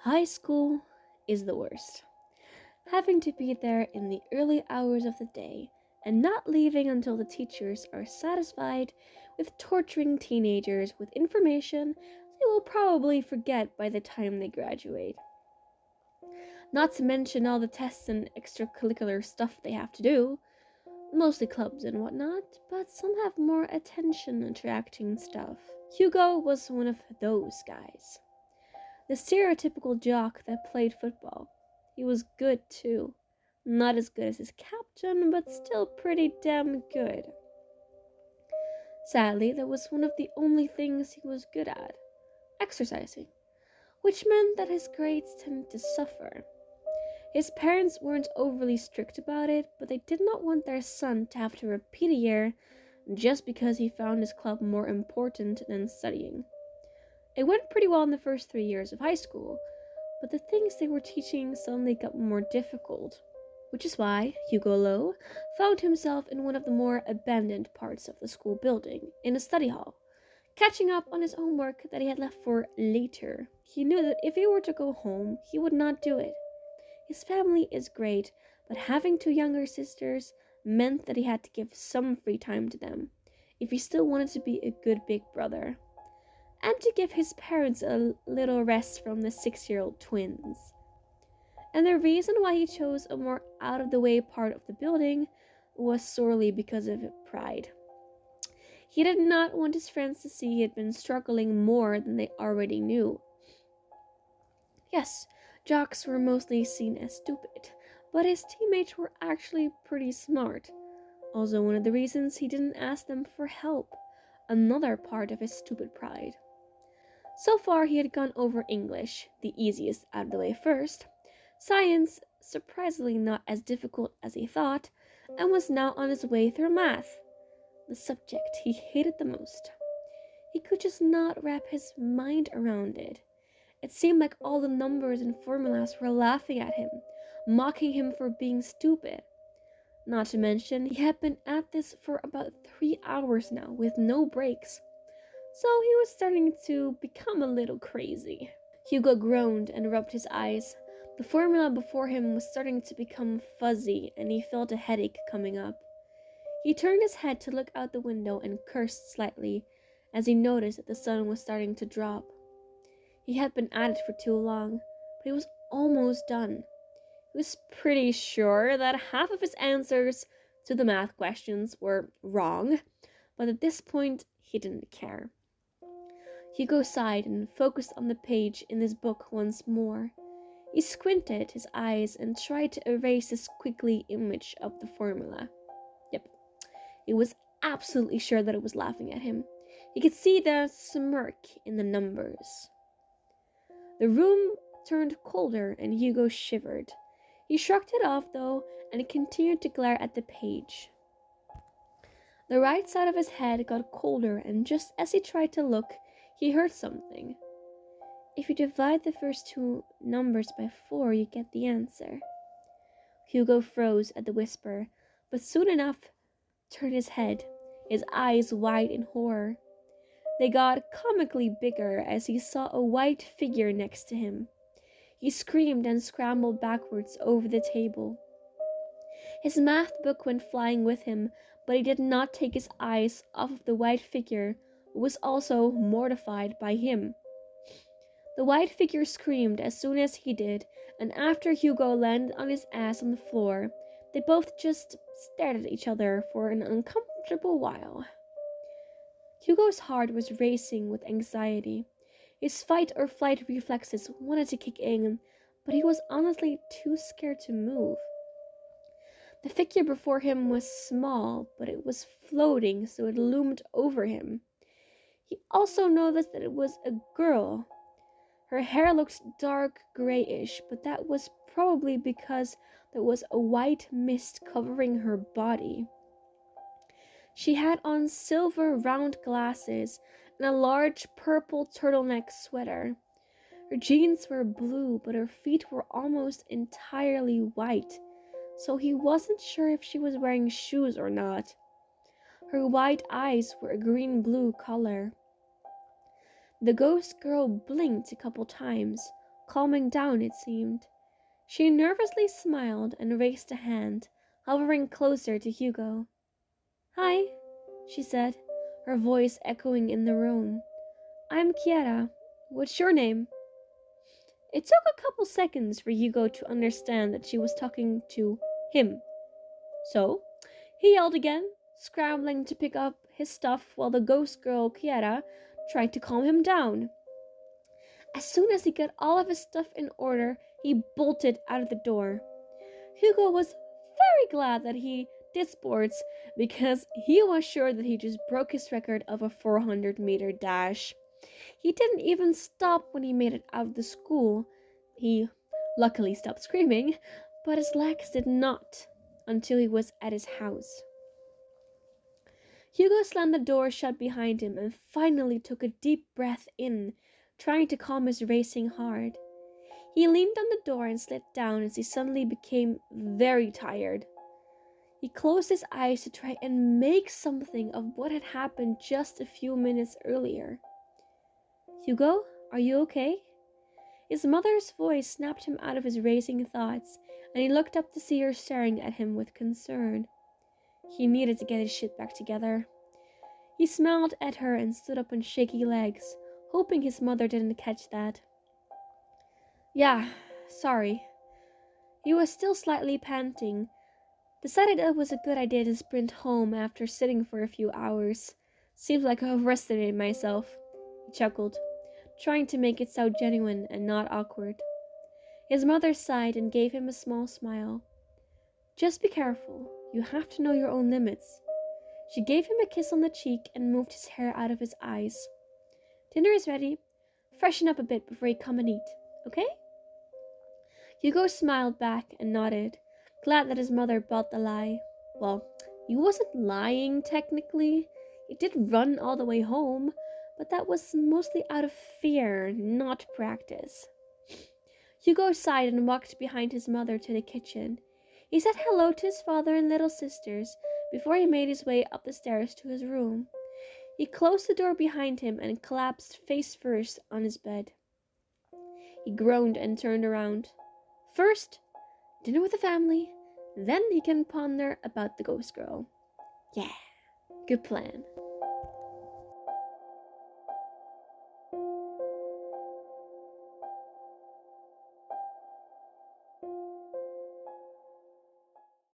High school is the worst. Having to be there in the early hours of the day and not leaving until the teachers are satisfied with torturing teenagers with information they will probably forget by the time they graduate. Not to mention all the tests and extracurricular stuff they have to do, mostly clubs and whatnot, but some have more attention attracting stuff. Hugo was one of those guys. The stereotypical jock that played football. He was good too. Not as good as his captain, but still pretty damn good. Sadly, that was one of the only things he was good at, exercising, which meant that his grades tended to suffer. His parents weren't overly strict about it, but they did not want their son to have to repeat a year just because he found his club more important than studying. It went pretty well in the first 3 years of high school, but the things they were teaching suddenly got more difficult, which is why Hugo Lowe found himself in one of the more abandoned parts of the school building, in a study hall, catching up on his homework that he had left for later. He knew that if he were to go home, he would not do it. His family is great, but having 2 younger sisters meant that he had to give some free time to them, if he still wanted to be a good big brother, and to give his parents a little rest from the 6-year-old twins. And the reason why he chose a more out-of-the-way part of the building was sorely because of pride. He did not want his friends to see he had been struggling more than they already knew. Yes, jocks were mostly seen as stupid, but his teammates were actually pretty smart. Also one of the reasons he didn't ask them for help, another part of his stupid pride. So far he had gone over English, the easiest out of the way first, science, surprisingly not as difficult as he thought, and was now on his way through math, the subject he hated the most. He could just not wrap his mind around it. It seemed like all the numbers and formulas were laughing at him, mocking him for being stupid. Not to mention, he had been at this for about 3 hours now, with no breaks. So he was starting to become a little crazy. Hugo groaned and rubbed his eyes. The formula before him was starting to become fuzzy, and he felt a headache coming up. He turned his head to look out the window and cursed slightly as he noticed that the sun was starting to drop. He had been at it for too long, but he was almost done. He was pretty sure that half of his answers to the math questions were wrong, but at this point, he didn't care. Hugo sighed and focused on the page in his book once more. He squinted his eyes and tried to erase the squiggly image of the formula. Yep, he was absolutely sure that it was laughing at him. He could see the smirk in the numbers. The room turned colder and Hugo shivered. He shrugged it off though and continued to glare at the page. The right side of his head got colder, and just as he tried to look, he heard something. If you divide the first 2 numbers by 4, you get the answer. Hugo froze at the whisper, but soon enough turned his head, his eyes wide in horror. They got comically bigger as he saw a white figure next to him. He screamed and scrambled backwards over the table. His math book went flying with him, but he did not take his eyes off of the white figure, who was also mortified by him. The white figure screamed as soon as he did, and after Hugo landed on his ass on the floor, they both just stared at each other for an uncomfortable while. Hugo's heart was racing with anxiety. His fight or flight reflexes wanted to kick in, but he was honestly too scared to move. The figure before him was small, but it was floating, so it loomed over him. He also noticed that it was a girl. Her hair looked dark grayish, but that was probably because there was a white mist covering her body. She had on silver round glasses and a large purple turtleneck sweater. Her jeans were blue, but her feet were almost entirely white, so he wasn't sure if she was wearing shoes or not. Her white eyes were a green-blue color. The ghost girl blinked a couple times, calming down, it seemed. She nervously smiled and raised a hand, hovering closer to Hugo. "Hi," she said, her voice echoing in the room. "I'm Kiara. What's your name?" It took a couple seconds for Hugo to understand that she was talking to him. So, he yelled again, scrambling to pick up his stuff while the ghost girl Kiara tried to calm him down. As soon as he got all of his stuff in order, he bolted out of the door. Hugo was very glad that he did sports because he was sure that he just broke his record of a 400-meter dash. He didn't even stop when he made it out of the school. He luckily stopped screaming, but his legs did not until he was at his house. Hugo slammed the door shut behind him and finally took a deep breath in, trying to calm his racing heart. He leaned on the door and slid down as he suddenly became very tired. He closed his eyes to try and make something of what had happened just a few minutes earlier. "Hugo, are you okay?" His mother's voice snapped him out of his racing thoughts, and he looked up to see her staring at him with concern. He needed to get his shit back together. He smiled at her and stood up on shaky legs, hoping his mother didn't catch that. "Yeah, sorry." He was still slightly panting. Decided it was a good idea to sprint home after sitting for a few hours. "Seems like I've overestimated myself," he chuckled, trying to make it sound genuine and not awkward. His mother sighed and gave him a small smile. "Just be careful. You have to know your own limits." She gave him a kiss on the cheek and moved his hair out of his eyes. "Dinner is ready. Freshen up a bit before you come and eat, okay?" Hugo smiled back and nodded, glad that his mother bought the lie. Well, he wasn't lying technically. He did run all the way home, but that was mostly out of fear, not practice. Hugo sighed and walked behind his mother to the kitchen. He said hello to his father and little sisters before he made his way up the stairs to his room. He closed the door behind him and collapsed face first on his bed. He groaned and turned around. First, dinner with the family, then he can ponder about the ghost girl. Yeah, good plan.